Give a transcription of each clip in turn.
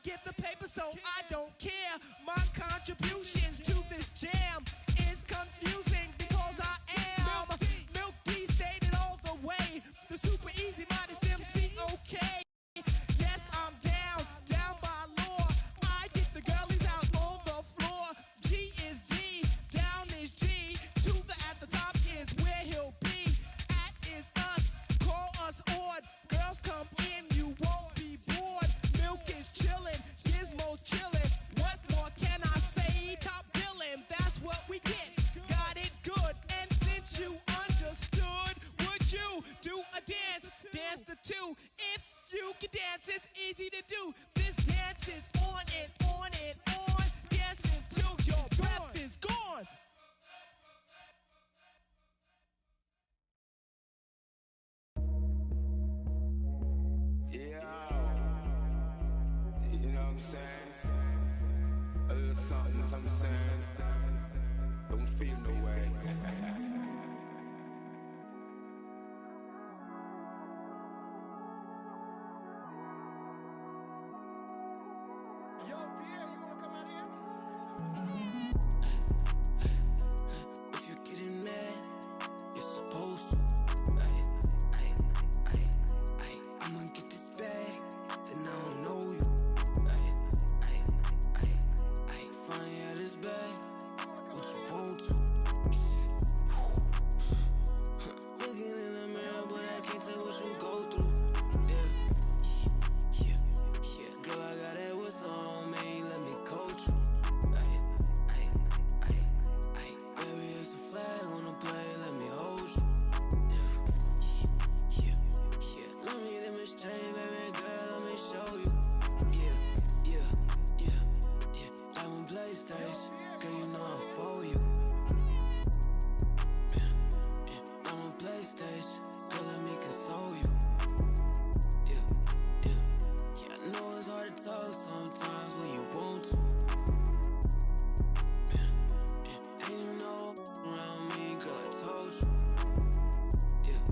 get the paper, so I don't care. My contributions to this jam is confusing because I am Milk D stated all the way. The super easy modest MC, okay. Yes, I'm down by law. I get the girlies out on the floor. G is D, down is G. To the at the top is where he'll be. At is us, call us odd. Girls come in, you won't be bored. Milk is chillin', Gizmo's chillin'. What more can I say? Top billin', that's what we get. Got it good, and since you understood, would you do a dance? Dance the two. If you can dance, it's easy to do. This dance is on and on and on. Dance until your breath is gone. Yeah, you know what I'm saying? A little something saying. Don't feel no way. Yo, Pierre, you wanna come out here? If you're getting mad, you're supposed to. I'ma get this bag, then I don't know you. Funny out this bag, what you want to? Looking in the mirror, but I can't tell what you go through. Yeah. Girl, I got that whistle on me, let me coach you. Baby, it's a flag on the play, let me hold you. Yeah. Let me demonstrate, baby girl, let me show you. Yeah. Diamond PlayStation, girl, you know I'm for you. Diamond PlayStation, girl, let me console you. Yeah, I know it's hard to talk sometimes when you want to. Ain't you know around me, girl, I told you. Yeah,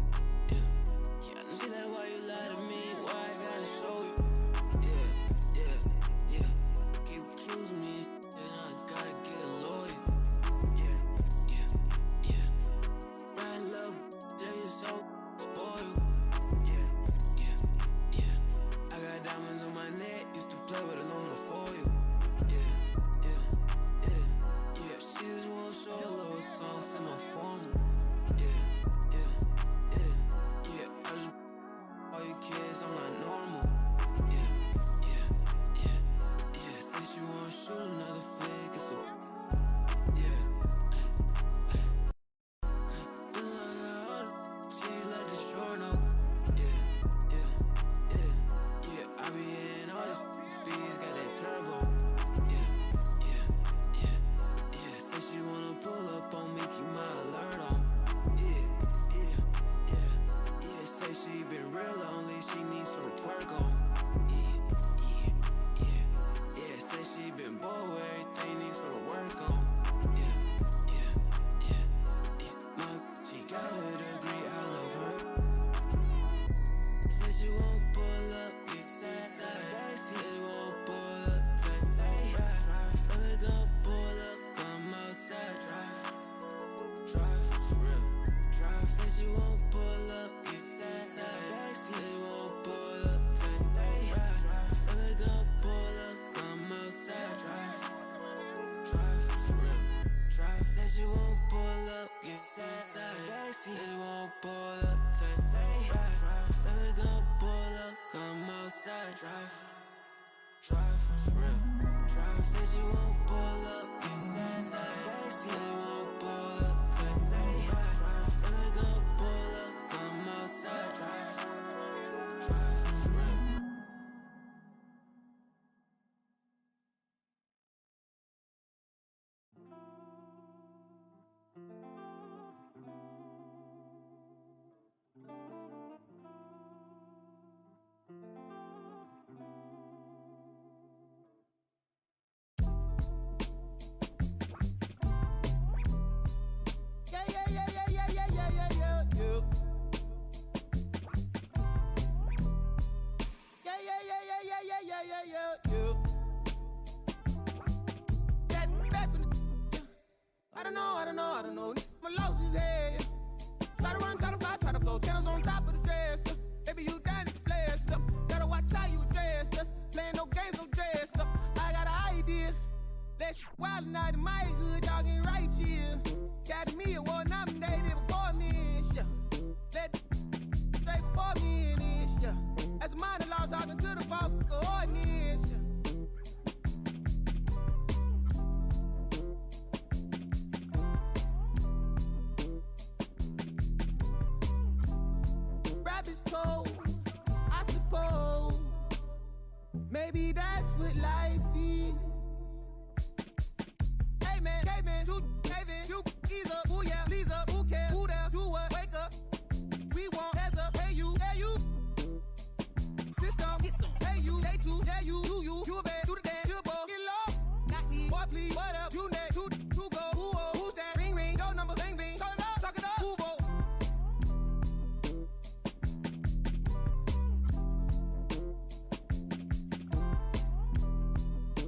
I know that why you lie to me, why I gotta show you. Yeah. Keep accusing me, and I gotta get a lawyer. Yeah. Right, love, they so spoiled. Yeah. I got diamonds on my neck, used to play with aluminum foil. Yeah. She just wanna show a little song, send my formal. Yeah. I just all you kids, I'm not normal. Yeah. Since you wanna shoot another flick, it's a yeah. You know I got all the she let the short know. Yeah. I be in all this speeds, got that turbo. Yeah. Since you wanna pull up on me, keep my alert on. Yeah. Say she been real lonely, she needs some twerk on. Yeah. Say she been bored with everything, needs some work on. Yeah. She got a degree, I love her. Said she won't pull up, get sad. Said she won't pull up, just say drive. Baby, gon' pull up, come outside, drive, for real. Drive, said she won't pull up, get sad. Said she won't pull up, just say drive. Baby, gon' pull up, come outside, drive, for real. Drive, said she won't pull up, get sad. Said she won't pull up, just say drive. Baby, gon' pull up, come outside, drive, for real. Drive, said she won't pull up, get sad. Said she won't pull up, just say drive. Baby, gon' pull up, come outside, drive, for real. I don't know. My lost his head. Try to run, try to fly, try to flow. Channels on top of the dresser. Baby, you down to play stuff. Gotta watch how you address us. Playing no games, no dress up. I got an idea. Let's wild night in my hood, y'all getting right here. Got me a war nominated before me, yeah. Let straight before me in this, yeah. As a minor law talking to the fuck ordinance, yeah. Rabbit's cold, I suppose. Maybe that's what life is. Hey man, you ease up, ooh yeah, please up, who cares, who there, do what, wake up. We want heads up, hey you, system, hey you, they too, yeah you bad, do the dance, you ball, get low, not me, boy please, what up, you next, who go, who's that, ring, your number, bling, talk it up, who vote.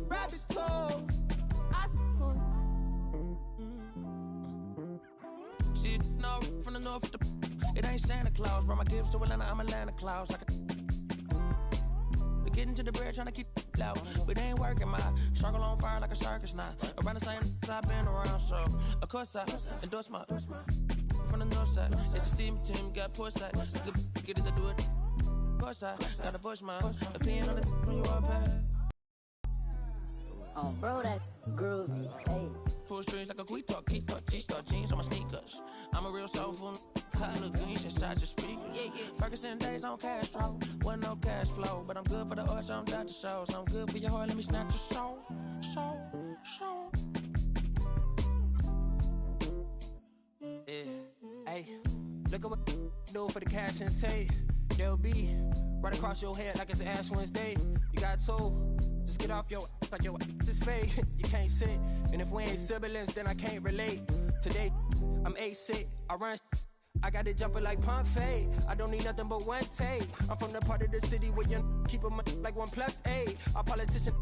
Rabbit's cold, I suppose. Shit, no, from the north, it ain't Santa Claus. Brought my gifts to Atlanta, I'm Atlanta Claus. We getting to the bread, trying to keep it loud. But it ain't working, my struggle on fire like a circus now. Around the same I've been around, so of course I endorse my from the north side. It's a steam team, got poor side. Get it to do it. Of course I gotta voice my opinion on it when you are back. Bro, that groovy. Hey. Full strings like a G-Star, G-Star jeans on my sneakers. I'm a real soulful color green inside your speakers. Ferguson days on Castro, wasn't no cash flow, but I'm good for the arts, I'm Dr. Shows. I'm good for your heart, let me snatch your soul. Yeah, hey, look at what do for the cash and take. They'll be right across your head like it's Ash Wednesday. You got two. Just get off your like your is fake. You can't sit, and if we ain't siblings, then I can't relate. Today, I'm A-sick, I run. I got it jumping like pump fade. I don't need nothing but one take. I'm from the part of the city where you keep them like 1+8. Our politician.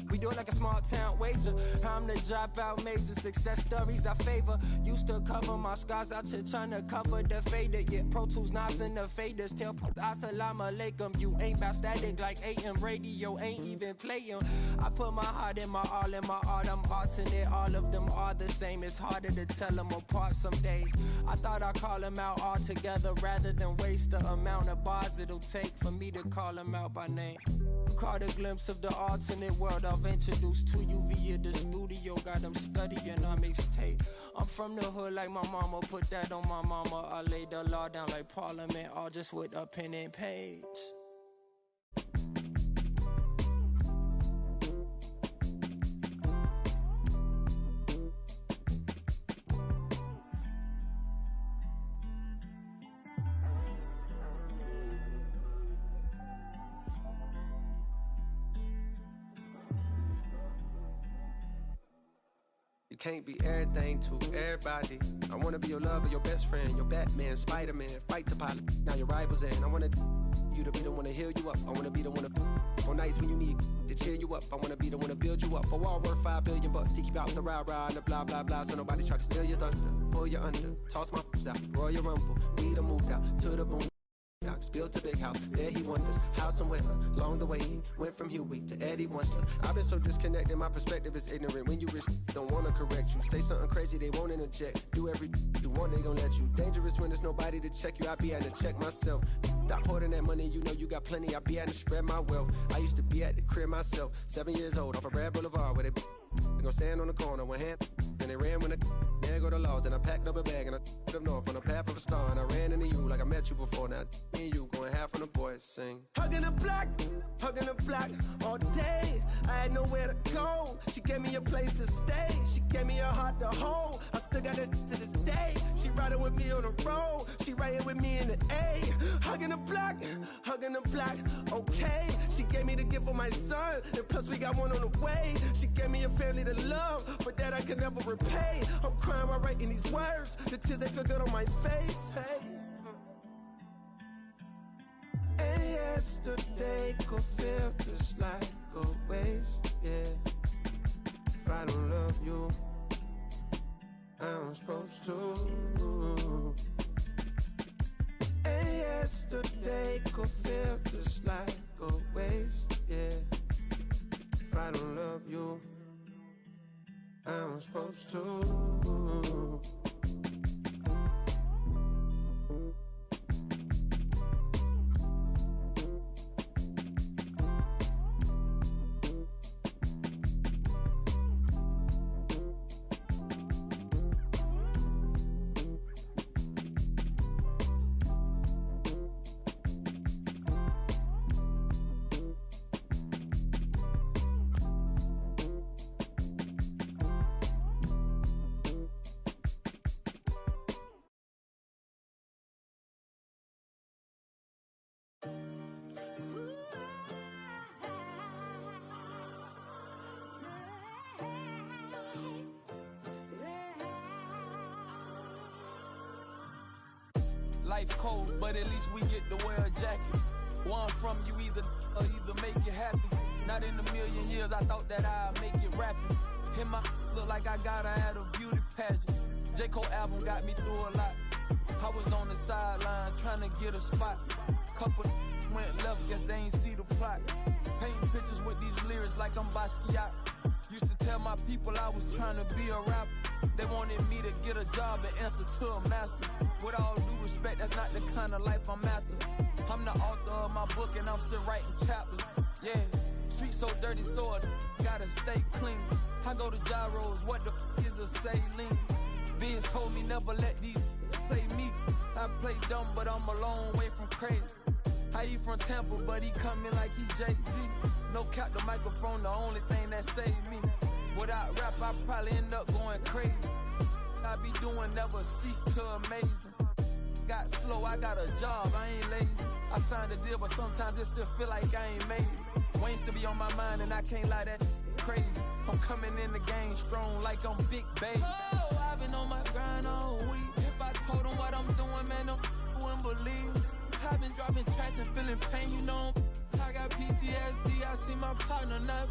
We do it like a small town wager. I'm the dropout major. Success stories I favor. Used to cover my scars out here trying to cover the fader. Yeah, Pro Tools, knobs, and the faders. Tell assalamu alaikum. You ain't bout static like AM radio. Ain't even playing. I put my heart in my all in my art. I'm alternate. All of them are the same. It's harder to tell them apart some days. I thought I'd call them out all together rather than waste the amount of bars it'll take for me to call them out by name. Caught a glimpse of the alternate world I've introduced to you via the studio. Got them studying our mixtape. I'm from the hood like my mama. Put that on my mama. I laid the law down like Parliament, all just with a pen and page. You can't be everything to everybody. I wanna be your lover, your best friend, your Batman, Spider-Man, fight to pilot. Now your rivals in. I wanna you to be the one to heal you up. I wanna be the one to on nights when you need to cheer you up. I wanna be the one to build you up. A wall worth $5 billion to keep out the rah-rah and the blah blah blah. So nobody's trying to steal your thunder, pull you under, toss my out, Royal Rumble. We done moved out to the boom. Built a big house, there he wonders how somewhere along the way he went from Huey to Eddie Winsler. I've been so disconnected, my perspective is ignorant. When you wish don't wanna correct you, say something crazy, they won't interject. Do every you want, they gon' let you. Dangerous when there's nobody to check you. I be having to check myself. Stop hoarding that money, you know you got plenty. I be having to spread my wealth. I used to be at the crib myself, 7 years old, off a Red Boulevard where they gon' stand on the corner, one hand, then they ran when there go the laws, and I packed up a bag and I up north on the path of a star, and I ran into you like I met you before. Now me and you going half on the boys sing. Hugging the block all day. I had nowhere to go. She gave me a place to stay. She gave me a heart to hold. I still got it to this day. She riding with me on the road. She riding with me in the A. Hugging the block, okay. She gave me the gift of my son, and plus we got one on the way. She gave me a family to love, but that I can never repay. I'm crying while writing these words. The tears, they feel good on my face. Hey. And yesterday could feel just like a waste, yeah. if I don't love you, I'm supposed to. And yesterday could feel just like a waste, yeah. If I don't love you, I'm supposed to. Life cold, but at least we get to wear a jacket. One from you either make it happen. Not in a million years, I thought that I'd make it rapping. Him, I look like I got her at a beauty pageant. J. Cole album got me through a lot. I was on the sideline trying to get a spot. Couple went left, guess they ain't see the plot. Painting pictures with these lyrics like I'm Basquiat. Used to tell my people I was trying to be a rapper. They wanted me to get a job and answer to a master. With all due respect, that's not the kind of life I'm after. I'm the author of my book and I'm still writing chapters. Yeah, street so dirty, so I gotta stay clean. I go to gyros, what the is a saline? Vince told me never let these play me. I play dumb, but I'm a long way from crazy. He from Tampa, but he coming like he Jay-Z. No cap, the microphone, the only thing that saved me. Without rap, I probably end up going crazy. I be doing never cease to amazing. Got slow, I got a job, I ain't lazy. I signed a deal, but sometimes it still feel like I ain't made it. Wayne still be on my mind, and I can't lie, that crazy. I'm coming in the game strong like I'm Big Baby. Oh, I've been on my grind all week. If I told them what I'm doing, man, them wouldn't believe. I've been dropping tracks and feeling pain, you know. I got PTSD, I see my partner now.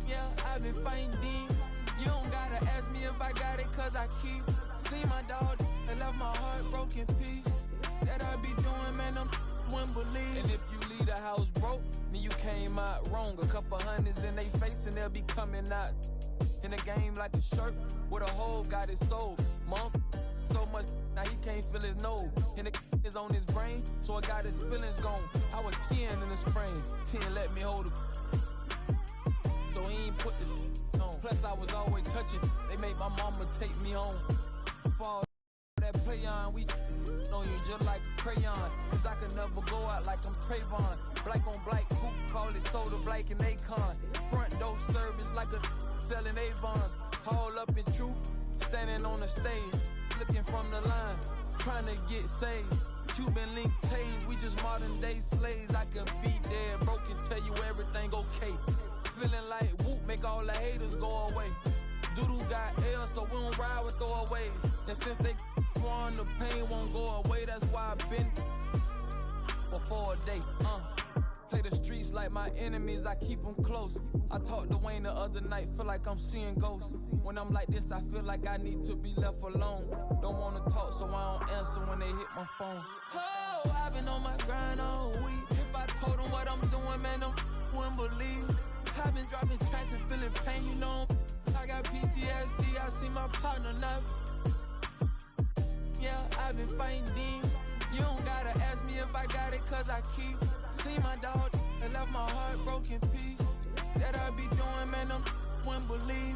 Yeah, I've been fighting demons. You don't gotta ask me if I got it, cause I keep. See my dog and left my heart broken piece. That I be doing, man, them wouldn't believe. And if you leave the house broke, then you came out wrong. A couple hundreds in they face and they'll be coming out in the game like a shirt with a hole got his soul. Mom, so much now he can't feel his nose. And it is on his brain, so I got his feelings gone. I was 10 in the spring, 10 let me hold it. So he ain't put the on. Plus I was always touching. They made my mama take me home. Fall that play on, we know you just like a crayon. Cause I could never go out like I'm Trayvon. Black on black, coupe, call it soda black and Akon. Front door service like a selling Avon. Haul up in truth, standing on the stage, looking from the line, trying to get saved. Cuban link tase, we just modern day slaves. I could be dead, broke and tell you everything okay. Feeling like whoop, make all the haters go away. Doodoo got L, so we don't ride with throwaways. And since they on, the pain won't go away. That's why I've been for a day. Play the streets like my enemies, I keep them close. I talked to Wayne the other night, feel like I'm seeing ghosts. When I'm like this, I feel like I need to be left alone. Don't wanna talk, so I don't answer when they hit my phone. Oh, I've been on my grind all week. If I told them what I'm doing, man, them wouldn't believe. I've been dropping tracks and feeling pain, you know. I got PTSD, I see my partner now. Yeah, I've been fighting demons. You don't gotta ask me if I got it, cause I keep. See my dog and left my heart broken piece. That I be doing, man, them wouldn't believe.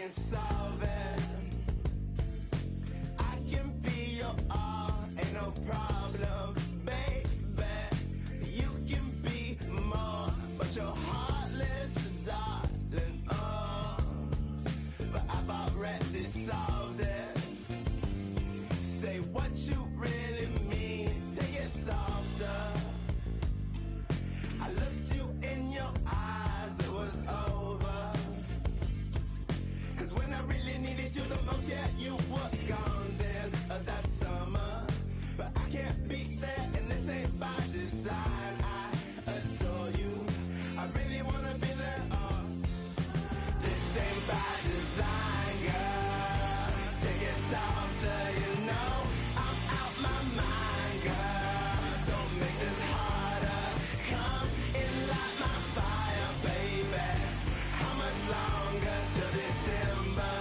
can solve it. I can be your all, ain't no problem, baby. You can be more, but you're heartless, darling. Oh, but I've already solved it. Say what you really mean, take it softer. I looked you in your eyes, it was over. Cause when I really needed you the most, yeah, you were gone then, that summer. But I can't be there, and this ain't by design. I adore you, I really wanna be there, this ain't by design, girl. Take it softer, you know I'm out my mind, girl. Don't make this harder. Come in, light my fire, baby. How much longer till December?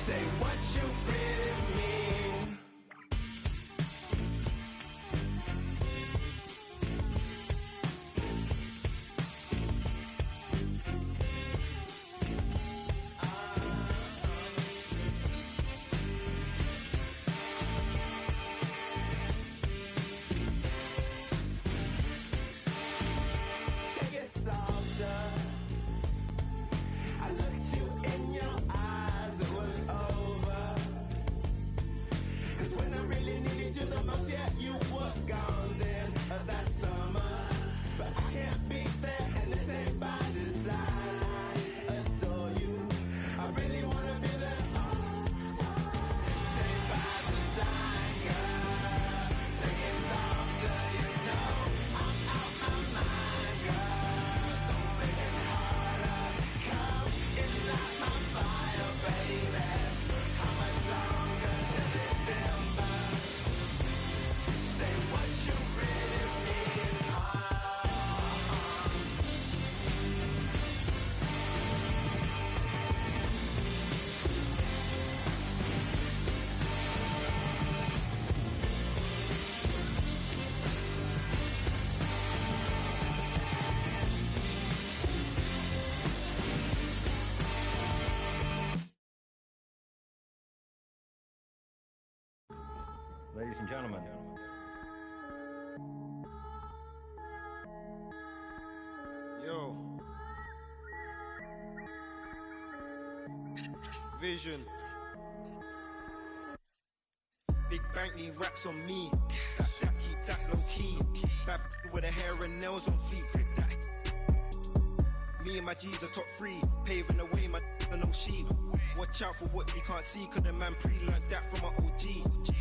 Say what you really mean. Take it softer. I looked you in your eyes, it was over. Cause when I really needed you the most, yeah, you were gone then, that summer. But I can't be there, and this ain't by design. I adore you, I really wanna be there, this ain't by design, girl. Take it softer, you know I'm out my mind, girl. Don't make it harder. Come and light my fire, baby. How much longer till December? Say what you really mean. Ladies and gentlemen, Yo. Vision. Big bank need racks on me. Stack that, keep that low key. Bad with the hair and nails on fleek. Grip that. Me and my G's are top 3. Paving the way, my no sheep. Watch out for what you can't see, cause the man pre-learned that from my OG.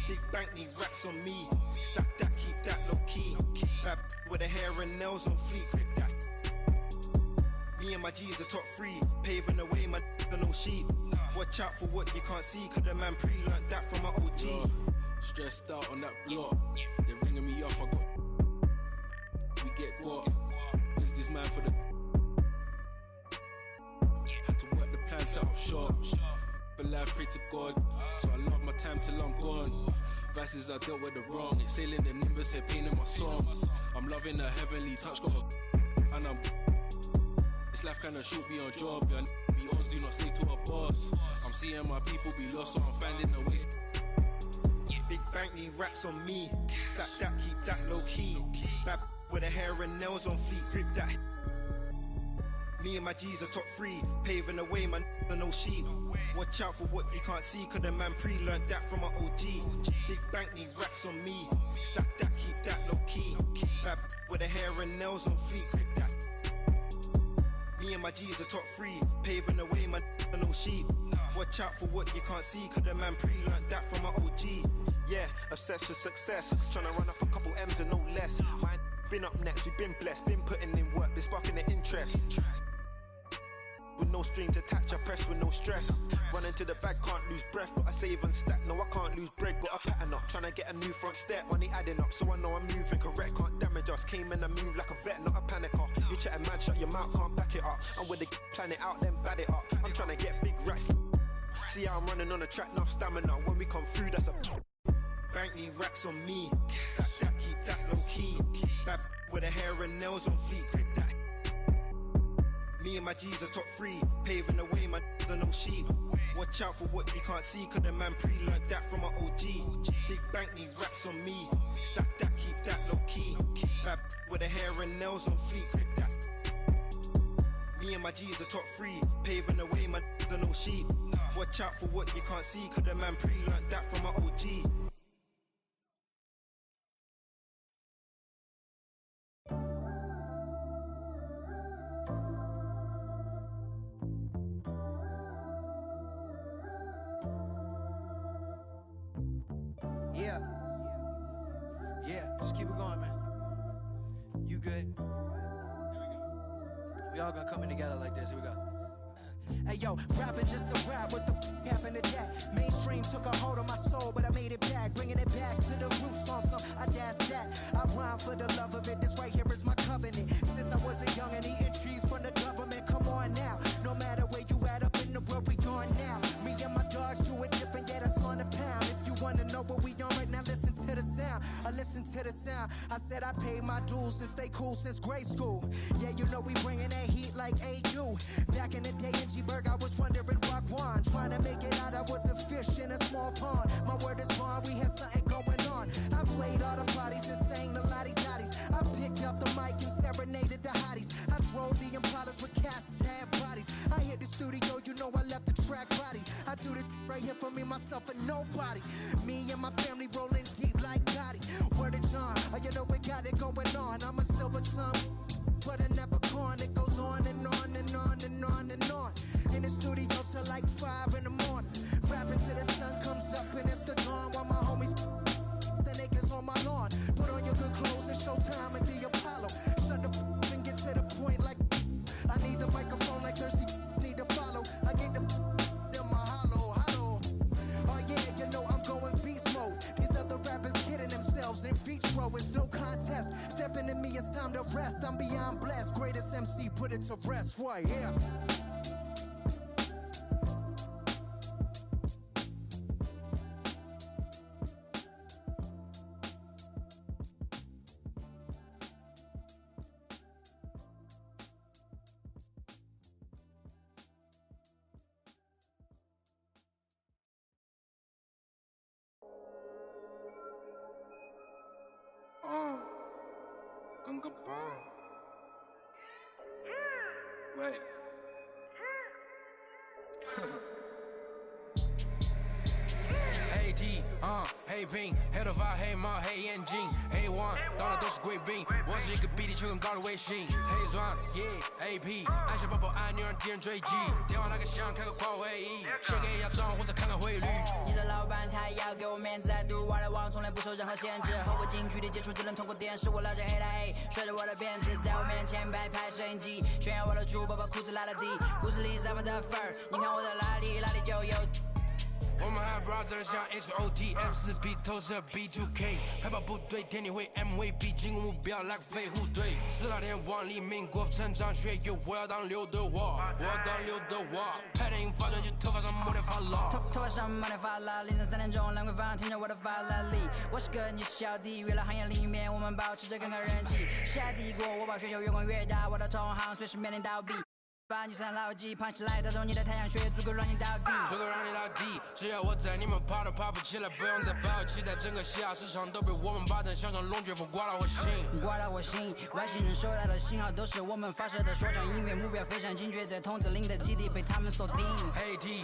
Big bank need racks on me. Stack that, keep that low key. Bad with the hair and nails on fleek. Grip that. Me and my G's are top 3. Paving the way, my no sheep. Watch out for what you can't see, cause the man pre-learned that from my OG. Stressed out on that block. They're ringing me up, I got. We get got. Is this man for the. Had to work the plan, set up shop. But life, pray to God. So I love my time till I'm gone. Vices I dealt with the wrong. Exhaling them nimbus, head pain in my song. I'm loving the heavenly touch, got a. And I'm. This life kinda short, be on job. Yeah, be odds, do not stay to a boss. I'm seeing my people be lost, so I'm finding a way. Big bank need racks on me. Stack that, keep that low key. Bad with the hair and nails on fleek. Grip that. Me and my G's are top 3. Paving the way, my no sheep. Watch out for what you can't see, cause the man pre-learned that from my OG. Big bank need racks on me. Stack that, keep that low key. Bad with the hair and nails on fleek. Grip that. Me and my G's are top 3. Paving the way, my no sheep. Watch out for what you can't see, cause the man pre-learned that from my OG. Yeah, obsessed with success. Tryna run up a couple M's and no less. Mine been up next, we've been blessed. Been putting in work, been sparking the interest. With no strings attached, I press with no stress. Running to the bag, can't lose breath. Gotta save and stack, no I can't lose bread. Got a pattern up, tryna get a new front step. Money adding up, so I know I'm moving correct. Can't damage us, came in and move like a vet, not a panicker. You chatting mad, shut your mouth, can't back it up. I'm with the plan it out, then bad it up. I'm tryna get big racks. See how I'm running on the track, enough stamina. When we come through, that's a bank need racks on me. Stack that, keep that low key. Bad with the hair and nails on fleek. Grip that. Me and my G's are top 3, paving the way, my don't know sheep. Watch out for what you can't see, cause the man pre-learned that from an OG. Big bank need racks on me, stack that, keep that low key. Bad with the hair and nails on fleek, grip that. Me and my G's are top 3, paving the way, my don't know sheep. Watch out for what you can't see, cause the man pre-learned that from an OG. Yeah, just keep it going, man. You good? We all gonna come in together like this. Here we go. Hey yo, rapping just a rap with the happened to that. Mainstream took a hold of my soul, but I made it back, bringing it back to the roots on some that's that. I rhyme for the love of it. This right here is my covenant. Since I was a young and eating trees from the government. Come on now, no matter where you at up in the world, we on now. Me and my dogs do it different, yeah, that's on the pound. If you wanna know what we on right now, listen to the sound. I listen to the sound. I said I paid my dues and stay cool since grade school. Yeah, you know we bringing that heat like AU. Back in the day in G-Berg, I was wondering rock one. Trying to make it out, I was a fish in a small pond. My word is bond, we had something going on. I played all the parties and sang the lottie-dotties. I picked up the mic and serenaded the hotties. I drove the Impalas with cats that had bodies. I hit the studio, you know I left the track body. I do this right here for me, myself, and nobody. Me and my family rolling deep like Gotti. Word of John, oh, you know we got it going on. I'm a silver tongue, but I never corn. It goes on and on and on and on and on. In the studio till like 5 in the morning. Rapping till the sun comes up and it's the dawn. While my homies the niggas on my lawn. Put on your good clothes and show time at the Apollo. Shut the and get to the point like I need the microphone like thirsty need to follow. I get the in my hollow. Oh yeah, you know I'm going beast mode. These other rappers kidding themselves in vitro. It's no contest. Stepping in me, it's time to rest. I'm beyond blessed. Greatest MC, put it to rest. Why, yeah. Gunga bomb. Wait. Hey D,黑兵，黑头发，黑帽，黑眼镜，黑王，到哪都是贵宾。我是一个比你球更高的微信，黑钻，AP，按下抱抱按钮让敌人追击，电话那个响，开个跨会议，先给一下账户再看看汇率。你的老板他要给我面子，I do what I want，从来不受任何限制。和我近距离接触，只能通过电视。我拉着黑的 A， 甩着我的辫子，在我面前摆拍摄影机，炫耀我的猪宝把裤子拉得低，故事里散发的粉儿，你看我的哪里就有。我们还 brother 像 HOTF4B 投射 B2K， 海豹部队天地会 MVP 进攻目标来个飞虎队，4大天王黎明国成长学友，我要当刘德华，拍电影发专辑，头发上抹点发蜡，头发上抹点发蜡，凌晨3点钟，兰桂坊听着我的法拉利，我是个你是小弟，娱乐行业里面我们保持着更高人气，下帝国我把需求越滚越大，我的同行随时面临倒闭。把你算牢记，胖起来打中你的太阳穴，足够让你倒地，足够让你倒地。只要我在，你们爬都爬不起来，不用再抱期待，整个西亚市场都被我们霸占，像场龙卷风刮到我心，刮到我心。外星人收到的信号都是我们发射的说唱音乐，目标非常精确，在筒子林的基地被他们锁定。黑 T，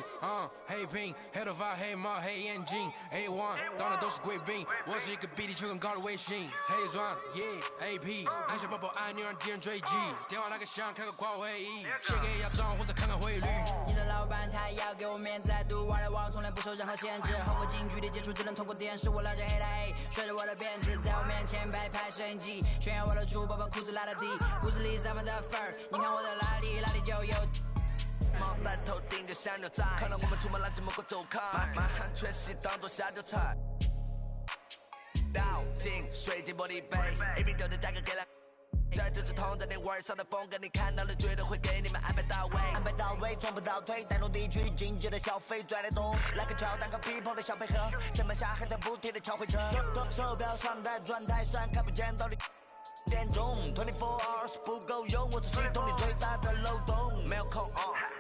黑瓶，黑头发，黑帽，黑眼镜，A1，到哪都是贵宾。我是一个比地球更高的微信，黑钻，AP， 按下抱抱按钮让敌人追击，电话那个响，开个跨会议。先给一下账户再看看汇率。你的老板他要给我面子，I do what I want，从来不受任何限制。和我近距离接触，只能通过电视。我拉着黑的 A， 甩着我的辫子，在我面前摆拍摄影机，炫耀我的猪宝把裤子拉得低，故事里散发的粉儿，你看我的哪里就有。毛戴头顶着香牛仔，看到我们出门拦着某个走开，满汉全席当做下酒菜。倒进水晶玻璃杯，一瓶酒的价格给了。这就是同在你玩上的风格，你看到了绝对会给你们安排到位，安排到位，从不倒退，带动地区经济的消费，拽得动，来个跳蛋和皮蓬的小配合，前面下还在补贴的敲回车，手表上的转台上看不见到底。点钟，24 hours 不够用，我是系统里最大的漏洞。没有空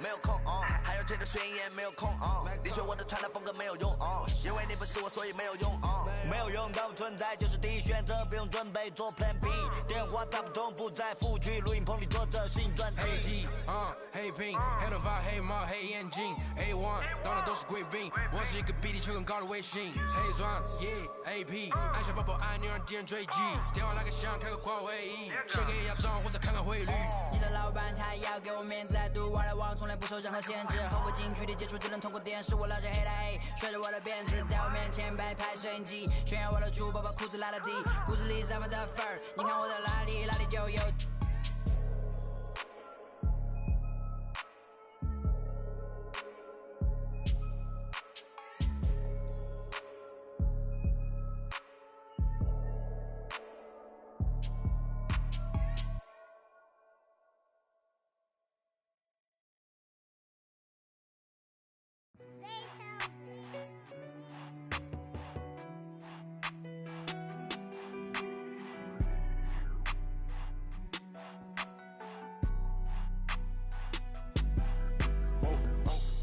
没有空还要接着宣言没有空你学我的传达风格没有用因为你不是我，所以没有用没有用到存在就是第一选择，不用准备做 Plan B。电话打不通，不在副区，录音棚里做着新专辑。黑 T， 黑屏，黑头发，黑毛，黑眼睛 ，A1， 当然都是贵宾。我是一个比你球更高的微信，黑钻 ，AP， 按下宝宝按钮让敌人追击。电话那个响，开个跨会议，先给压账或者看看汇率。你的老板他要给我面子，来读外来网从来不受任何限制。和我近距离接触只能通过电视，我老着黑的 A， 甩着我的辫子，在我面前摆拍摄影机，炫耀我的珠宝，把裤子拉到底，故事里散发的粉儿，你看我的哪里就有。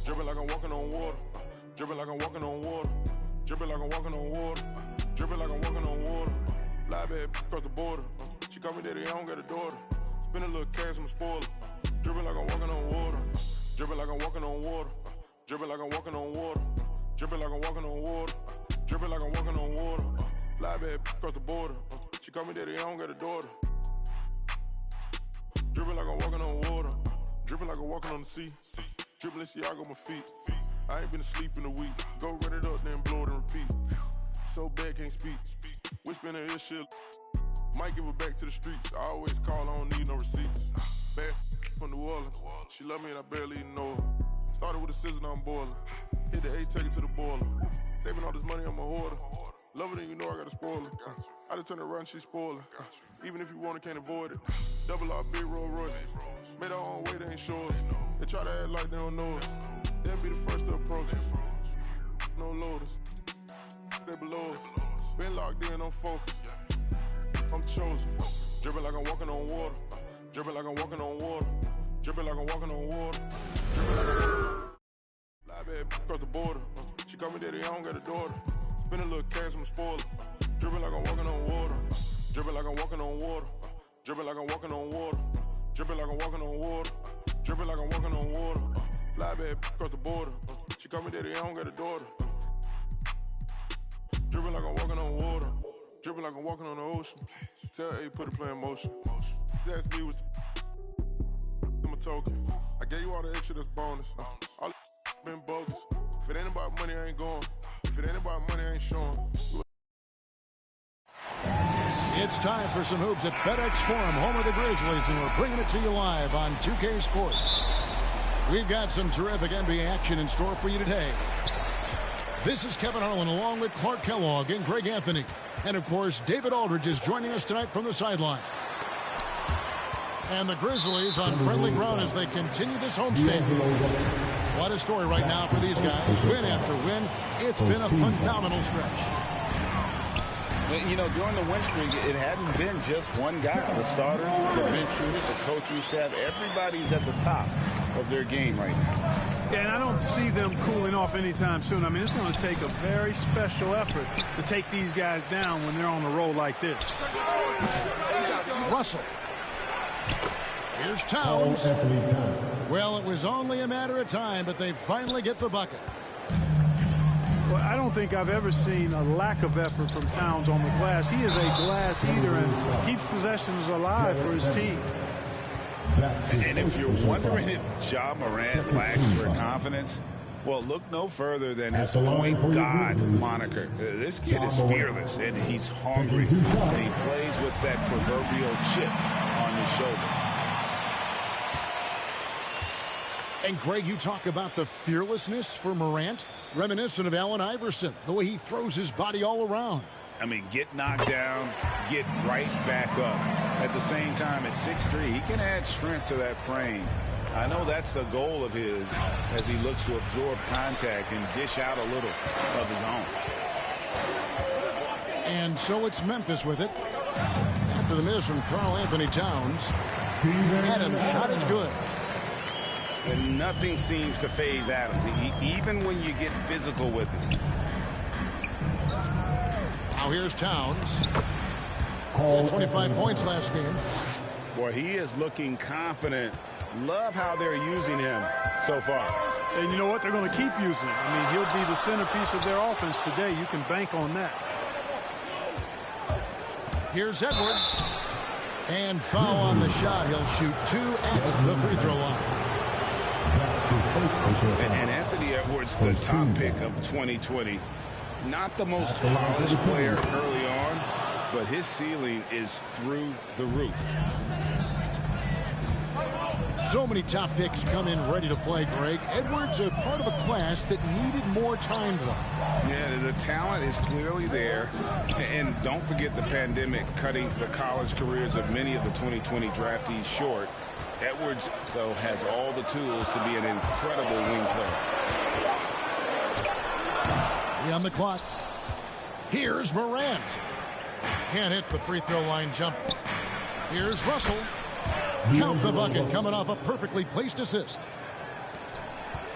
Dripping like I'm walking on water. Dripping like I'm walking on water. Dripping like I'm walking on water. Dripping like I'm walking on water. Fly bad across the border. She call me daddy, I don't got a daughter. Spend a little cash, I'm a spoiler. Dripping like I'm walking on water. Dripping like I'm walking on water. Dripping like I'm walking on water. Dripping like I'm walking on water. Dripping like I'm walking on water. Fly bad across the border. She call me daddy, I don't got a daughter. Dripping like I'm walking on water. Dripping like I'm walking on the sea. Dripping Balenciaga on my feet. I ain't been asleep in a week. Go run it up, then blow it and repeat. So bad, can't speak. Whispering in this shit. Might give her back to the streets. I always call, I don't need no receipts. Bad from New Orleans. She love me and I barely even know her. Started with a scissor, now I'm boiling. Hit the A, take it to the boiler. Saving all this money, I'm a hoarder. Love it and you know I got a spoiler. I just turn it around, she spoiler. Even if you want it, can't avoid it. Double R, big Rolls Royce. Made our own way, they ain't sure. They try to act like they don't know us. They'll be the first to approach us. No loaders. They below us. Been locked in, I'm focused. I'm chosen. Dripping like I'm walking on water. Dripping like I'm walking on water. Dripping like I'm walking on water. Dripping like I'm fly bad across the border. She call me daddy, I don't got a daughter. Spend a little cash, I'm a spoiler. Dripping like I'm walking on water. Dripping like I'm walking on water. Dripping like I'm walking on water. Dripping like I'm walking on water. Dripping like I'm walking on water. Fly bad across the border. She call me daddy, I don't got a daughter. Dripping like I'm walking on water. Dripping like I'm walking on the ocean. Tell A, put a plan in motion. Ask me what's my token. I gave you all the extra, that's bonus. All been bogus. If it ain't about money, I ain't going. If it ain't about money, I ain't showing. It's time for some hoops at FedEx Forum, home of the Grizzlies, and we're bringing it to you live on 2K Sports. We've got some terrific NBA action in store for you today. This is Kevin Harlan along with Clark Kellogg and Greg Anthony. And, of course, David Aldridge is joining us tonight from the sideline. And the Grizzlies on friendly ground as they continue this homestand. What a story right now for these guys. Win after win. It's been a phenomenal stretch. You know, during the win streak, it hadn't been just one guy. The starters, the bench unit, the coaching staff, everybody's at the top of their game right now. Yeah, and I don't see them cooling off anytime soon. I mean, it's going to take a very special effort to take these guys down when they're on a roll like this. Russell. Here's Towns. Well, it was only a matter of time, but they finally get the bucket. Well, I don't think I've ever seen a lack of effort from Towns on the glass. He is a glass eater and keeps possessions alive for his team. And if you're wondering if Ja Morant lacks for confidence, well, look no further than his point guard moniker. This kid is fearless, and he's hungry. And he plays with that proverbial chip on his shoulder. And, Greg, you talk about the fearlessness for Morant, reminiscent of Allen Iverson, the way he throws his body all around. I mean, get knocked down, get right back up. At the same time, at 6'3", he can add strength to that frame. I know that's the goal of his as he looks to absorb contact and dish out a little of his own. And so it's Memphis with it. after the miss from Karl Anthony Towns. Adams' shot is good. And nothing seems to faze Adams, even when you get physical with him. Now here's Towns. He had 25 points last game. Boy, he is looking confident. Love how they're using him so far. And you know what? They're going to keep using him. I mean, he'll be the centerpiece of their offense today. You can bank on that. Here's Edwards. And foul on the shot. He'll shoot 2 at the free throw line. And Anthony Edwards, the top pick of 2020. Not the most polished player early on, but his ceiling is through the roof. So many top picks come in ready to play, Greg. Edwards are part of a class that needed more time, though. Yeah, the talent is clearly there. And don't forget the pandemic cutting the college careers of many of the 2020 draftees short. Edwards, though, has all the tools to be an incredible wing player. On the clock. Here's Morant. Can't hit the free throw line jump. Here's Russell. Count the bucket, coming off a perfectly placed assist.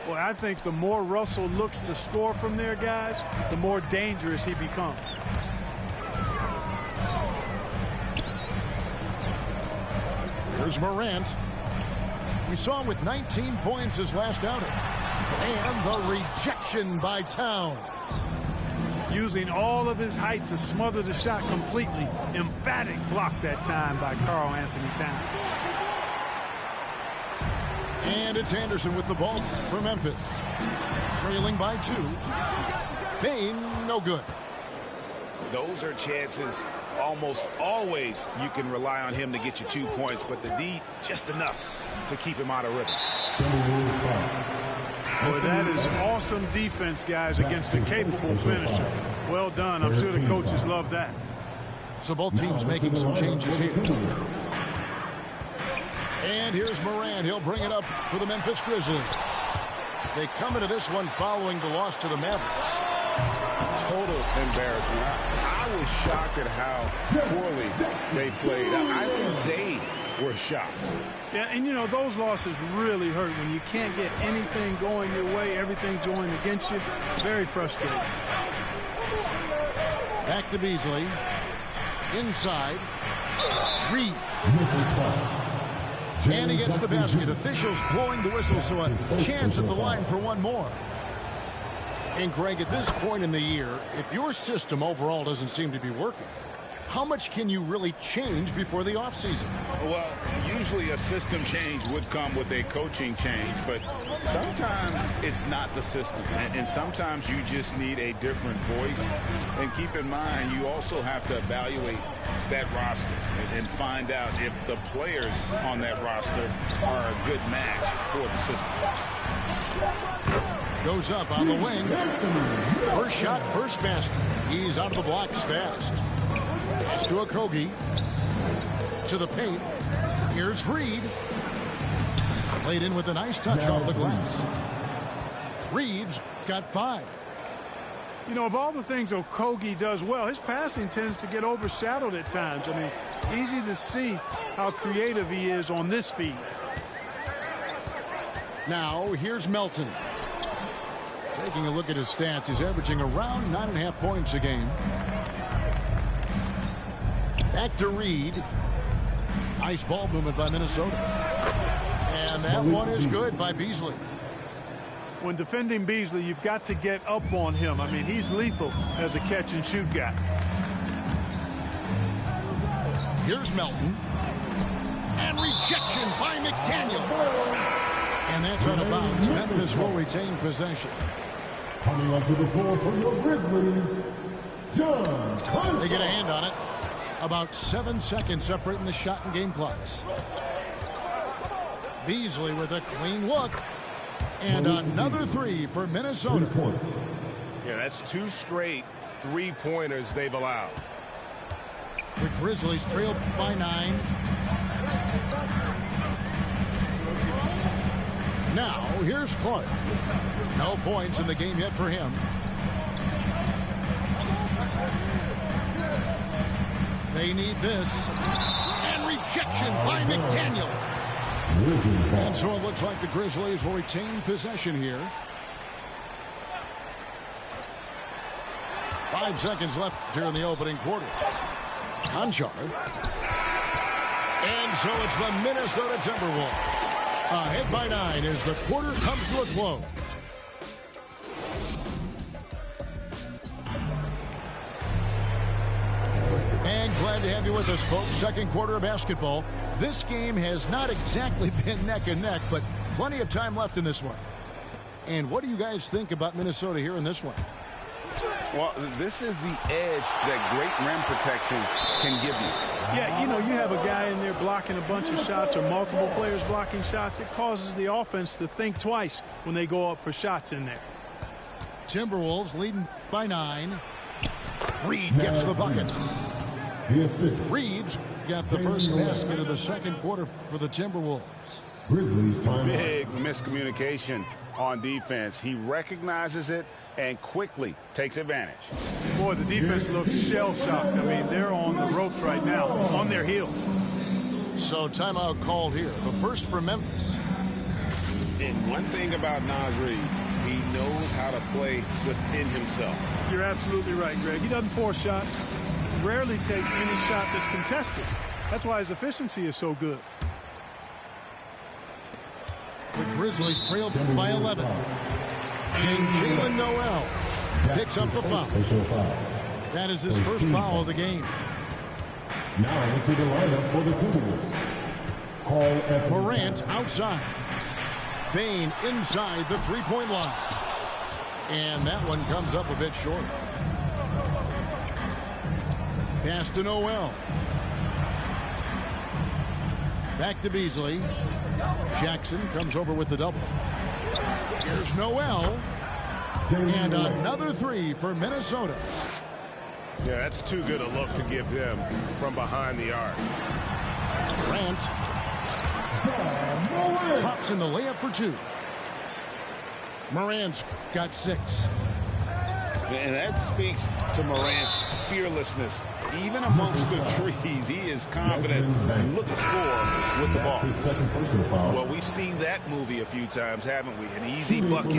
Well, I think the more Russell looks to score from there, guys, the more dangerous he becomes. Here's Morant. We saw him with 19 points his last outing. And the rejection by Towns. Using all of his height to smother the shot completely. Emphatic block that time by Karl Anthony Towns. And it's Anderson with the ball for Memphis. Trailing by 2. Payne, no good. Those are chances almost always you can rely on him to get you 2 points, but the D just enough to keep him out of rhythm. Boy, that is awesome defense, guys, against a capable finisher. Well done. I'm sure the coaches love that. So both teams making some changes here. And here's Morant. He'll bring it up for the Memphis Grizzlies. They come into this one following the loss to the Mavericks. Total embarrassment. I was shocked at how poorly they played. I think they were shocked. Yeah, and you know, those losses really hurt when you can't get anything going your way, everything's going against you. Very frustrating. Back to Beasley. Inside. Reed. And he gets the basket. Officials blowing the whistle, so a chance at the line for one more. And Greg, at this point in the year, if your system overall doesn't seem to be working, how much can you really change before the offseason? Well, usually a system change would come with a coaching change, but sometimes it's not the system, and sometimes you just need a different voice. And keep in mind, you also have to evaluate that roster and find out if the players on that roster are a good match for the system. Goes up on the wing. First shot, first basket. He's out of the blocks fast. To Okogie. To the paint. Here's Reed. Played in with a nice touch off the glass. Reed's got 5. You know, of all the things Okogie does well, his passing tends to get overshadowed at times. I mean, easy to see how creative he is on this feed. Now, here's Melton. Taking a look at his stats, he's averaging around 9.5 points a game. Back to Reed. Nice ball movement by Minnesota. And that one is good by Beasley. When defending Beasley, you've got to get up on him. I mean, he's lethal as a catch-and-shoot guy. Here's Melton. And rejection by McDaniel. And that's out of bounds. Memphis will retain possession. Coming onto the floor for your Grizzlies, John. They get a hand on it. About 7 seconds separating the shot and game clocks. Beasley with a clean look. And another 3 for Minnesota. Yeah, that's 2 straight 3-pointers they've allowed. The Grizzlies trail by 9. Now, here's Clark. No points in the game yet for him. They need this. And rejection by McDaniel. And so it looks like the Grizzlies will retain possession here. 5 seconds left here in the opening quarter. Conchar. And so it's the Minnesota Timberwolves. Ahead by 9 as the quarter comes to a close. And glad to have you with us, folks. Second quarter of basketball. This game has not exactly been neck and neck, but plenty of time left in this one. And what do you guys think about Minnesota here in this one? Well, this is the edge that great rim protection can give you. Yeah, you know, you have a guy in there blocking a bunch of shots or multiple players blocking shots. It causes the offense to think twice when they go up for shots in there. Timberwolves leading by 9. Reed gets the bucket. Reed got the first basket of the second quarter for the Timberwolves. Grizzlies time. Big miscommunication on defense. He recognizes it and quickly takes advantage. Boy, the defense looks shell-shocked. I mean, they're on the ropes right now, on their heels. So timeout called here. The first for Memphis. And one thing about Naz Reid, he knows how to play within himself. You're absolutely right, Greg. He doesn't force shots. Rarely takes any shot that's contested. That's why his efficiency is so good. The Grizzlies trailed by 11. And Jalen Noel picks up the foul. That is his first foul of the game. Now into the lineup for the Timberwolves. Morant outside. Bane inside the three-point line. And that one comes up a bit short. Pass to Noel. Back to Beasley. Jackson comes over with the double. Here's Noel. And another three for Minnesota. Yeah, that's too good a look to give them from behind the arc. Grant pops in the layup for 2. Morant's got 6. And that speaks to Morant's fearlessness. Even amongst the trees, he is confident and looking to score with the ball. Well, we've seen that movie a few times, haven't we? An easy bucket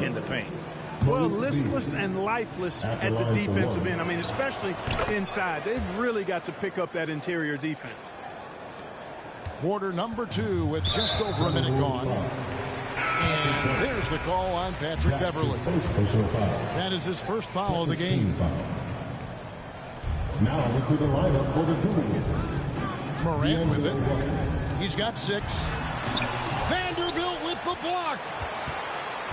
in the paint. Well, listless and lifeless at the defensive end. I mean, especially inside. They've really got to pick up that interior defense. Quarter number 2 with just over a minute gone. And there's the call on Patrick Beverley. That is his first foul of the game. Now into the lineup for the Timberwolves. Morant with it. He's got 6. Vanderbilt with the block.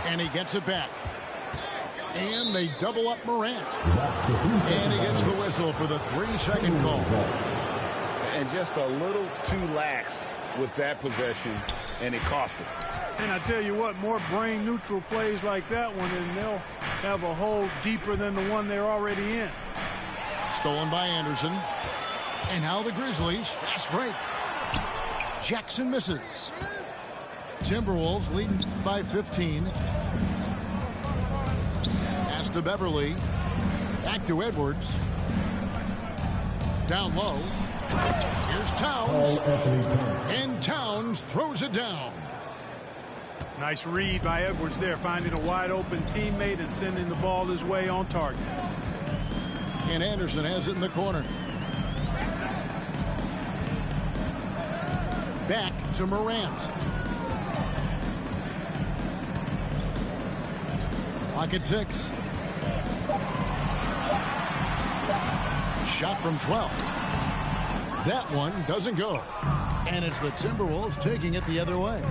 And he gets it back. And they double up Morant. And he gets the whistle for the 3-second call. And just a little too lax with that possession, and it cost him. And I tell you what, more brain-neutral plays like that one, and they'll have a hole deeper than the one they're already in. Stolen by Anderson. And now the Grizzlies. Fast break. Jackson misses. Timberwolves leading by 15. Pass to Beverly. Back to Edwards. Down low. Here's Towns. And Towns throws it down. Nice read by Edwards there, finding a wide-open teammate and sending the ball his way on target. And Anderson has it in the corner. Back to Morant. Clock at 6. Shot from 12. That one doesn't go. And it's the Timberwolves taking it the other way.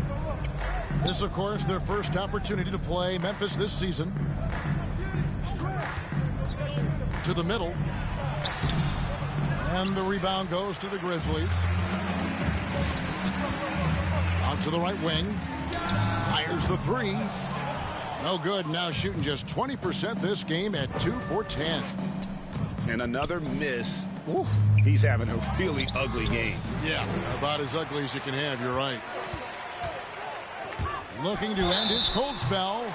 This, of course, their first opportunity to play Memphis this season. To the middle. And the rebound goes to the Grizzlies. Out to the right wing. Fires the 3. No good. Now shooting just 20% this game at 2 for 10. And another miss. Ooh, he's having a really ugly game. Yeah, about as ugly as you can have. You're right. Looking to end his cold spell.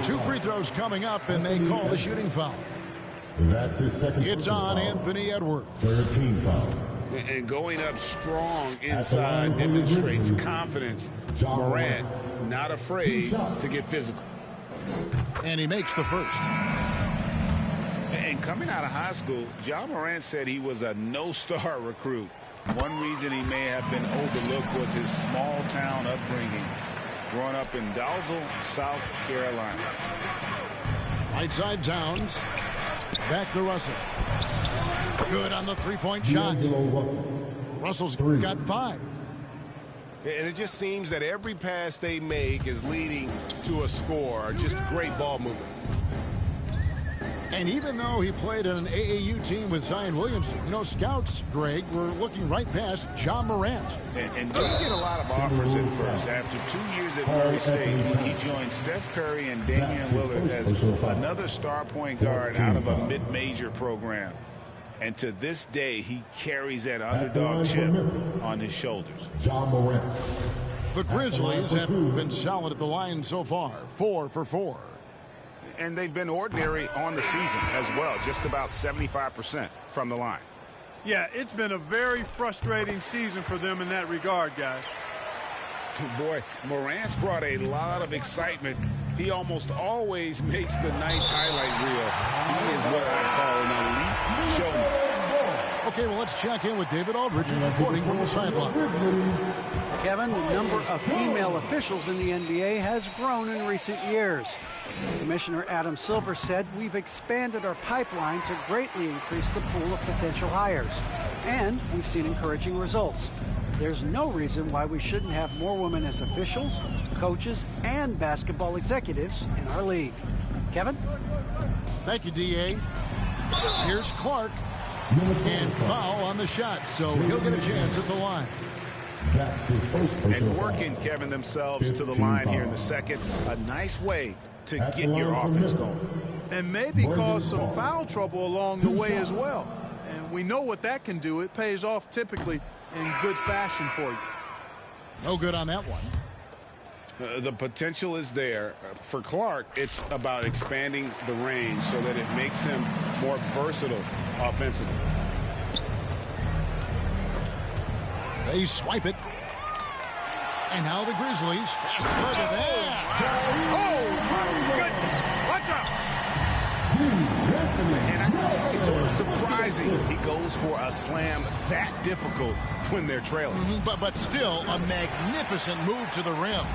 2 free throws coming up, and they call the shooting foul. That's his second. It's on foul. Anthony Edwards. 13 foul. And going up strong inside demonstrates confidence. Morant not afraid to get physical. And he makes the first. And coming out of high school, Ja Morant said he was a no-star recruit. One reason he may have been overlooked was his small-town upbringing, growing up in Dalzell, South Carolina. Right side Towns. Back to Russell. Good on the three-point shot. Russell's got 5. And it just seems that every pass they make is leading to a score. Just great ball movement. And even though he played on an AAU team with Zion Williamson, you know, scouts, Greg, were looking right past Ja Morant. And didn't get a lot of offers at first. After 2 years at Murray State, he joined Steph Curry and Damian Lillard as another star point guard out of a mid-major program. And to this day, he carries that underdog chip on his shoulders. Ja Morant. The Grizzlies have been solid at the line so far, 4 for 4. And they've been ordinary on the season as well, just about 75% from the line. Yeah, it's been a very frustrating season for them in that regard, guys. Boy, Morant's brought a lot of excitement. He almost always makes the nice highlight reel. He is what I call an elite showman. Okay, well, let's check in with David Aldridge, who's reporting from the sideline. Kevin, the number of female officials in the NBA has grown in recent years. Commissioner Adam Silver said, "We've expanded our pipeline to greatly increase the pool of potential hires, and we've seen encouraging results. There's no reason why we shouldn't have more women as officials, coaches, and basketball executives in our league." Kevin? Thank you, D.A. Here's Clark. And foul on the shot, so he'll get a chance at the line. That's his first and working, Kevin, themselves to the line here in the second. A nice way to get your offense going. And maybe cause some foul trouble along the way as well. And we know what that can do. It pays off typically in good fashion for you. No good on that one. The potential is there. For Clark, it's about expanding the range so that it makes him more versatile offensively. They swipe it. And now the Grizzlies. Fast look at that. Oh, my goodness. What's up? And I gotta say, sort of surprising. He goes for a slam that difficult when they're trailing. But still a magnificent move to the rim.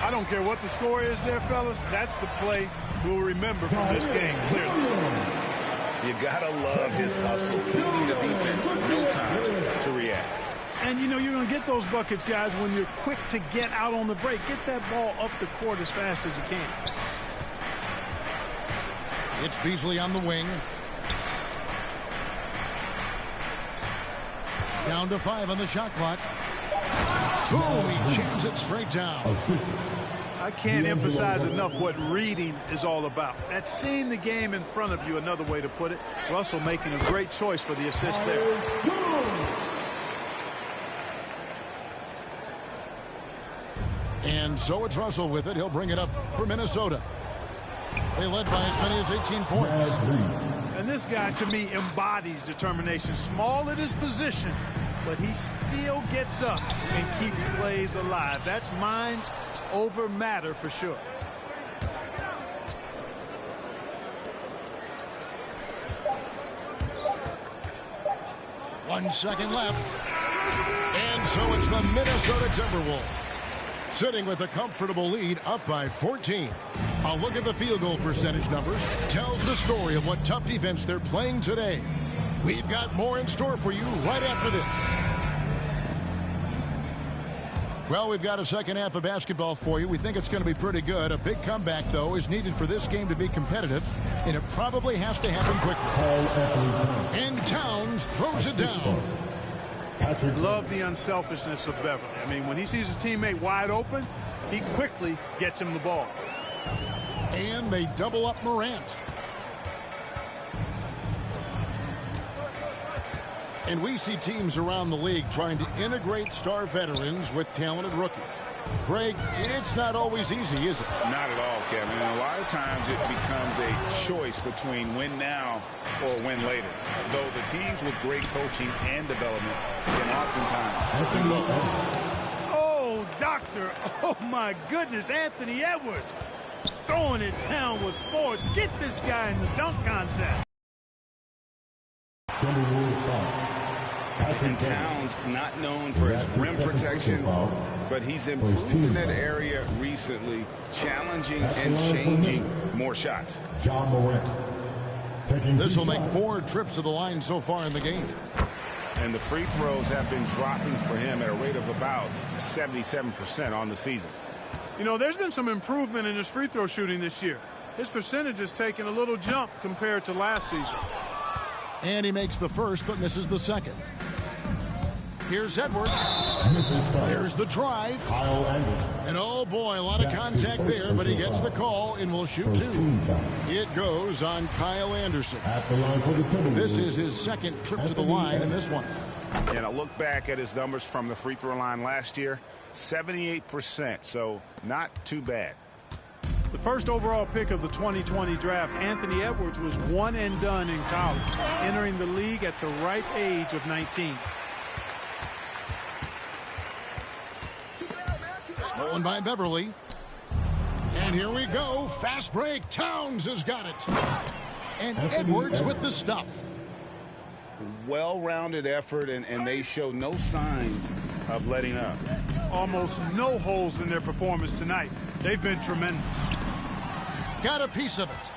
I don't care what the score is there, fellas. That's the play we'll remember from this game, clearly. You gotta love his hustle, giving the defense no time to react. And, you know, you're going to get those buckets, guys, when you're quick to get out on the break. Get that ball up the court as fast as you can. It's Beasley on the wing. Down to 5 on the shot clock. Boom, he jams it straight down. I can't emphasize enough what reading is all about. That's seeing the game in front of you, another way to put it. Russell making a great choice for the assist there. And so it's Russell with it. He'll bring it up for Minnesota. They led by as many as 18 points. And this guy, to me, embodies determination. Small at his position, but he still gets up and keeps plays alive. That's mind over matter for sure. One second left. And so it's the Minnesota Timberwolves sitting with a comfortable lead, up by 14. A look at the field goal percentage numbers tells the story of what tough defense they're playing today. We've got more in store for you right after this. Well, we've got a second half of basketball for you. We think it's going to be pretty good. A big comeback, though, is needed for this game to be competitive, and it probably has to happen quickly. And Towns throws it down. Love the unselfishness of Beverly. I mean, when he sees his teammate wide open, he quickly gets him the ball. And they double up Morant. And we see teams around the league trying to integrate star veterans with talented rookies. Greg, it's not always easy, is it? Not at all, Kevin. And a lot of times it becomes a choice between win now or win later. Though the teams with great coaching and development can oftentimes. Oh, doctor. Oh, my goodness. Anthony Edwards throwing it down with force. Get this guy in the dunk contest. And Towns, not known for his rim protection, but he's improved in that area recently, challenging and changing more shots. John Morant. This will make 4 trips to the line so far in the game. And the free throws have been dropping for him at a rate of about 77% on the season. You know, there's been some improvement in his free throw shooting this year. His percentage has taken a little jump compared to last season. And he makes the first but misses the second. Here's Edwards. There's the drive. Kyle Anderson. And oh boy, a lot of contact there, but he gets the call and will shoot 2. It goes on Kyle Anderson. At the line for the Timberwolves. This is his second trip to the line in this one. And a look back at his numbers from the free throw line last year, 78%, so not too bad. The first overall pick of the 2020 draft, Anthony Edwards, was one and done in college, entering the league at the ripe age of 19. Stolen by Beverly. And here we go. Fast break. Towns has got it. And Edwards with the stuff. Well-rounded effort, and they show no signs of letting up. Almost no holes in their performance tonight. They've been tremendous. Got a piece of it.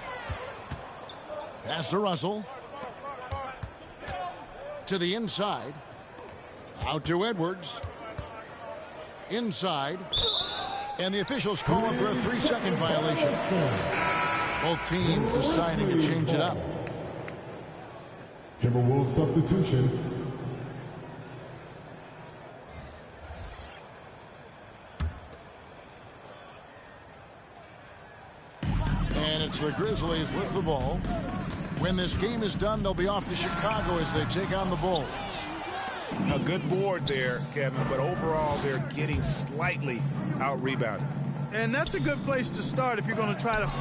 Pass to Russell. To the inside. Out to Edwards. Inside. And the officials call him for a 3-second violation. Both teams deciding to change it up. Timberwolves substitution. And it's the Grizzlies with the ball. When this game is done, they'll be off to Chicago as they take on the Bulls. A good board there, Kevin, but overall they're getting slightly out-rebounded. And that's a good place to start if you're going to try to find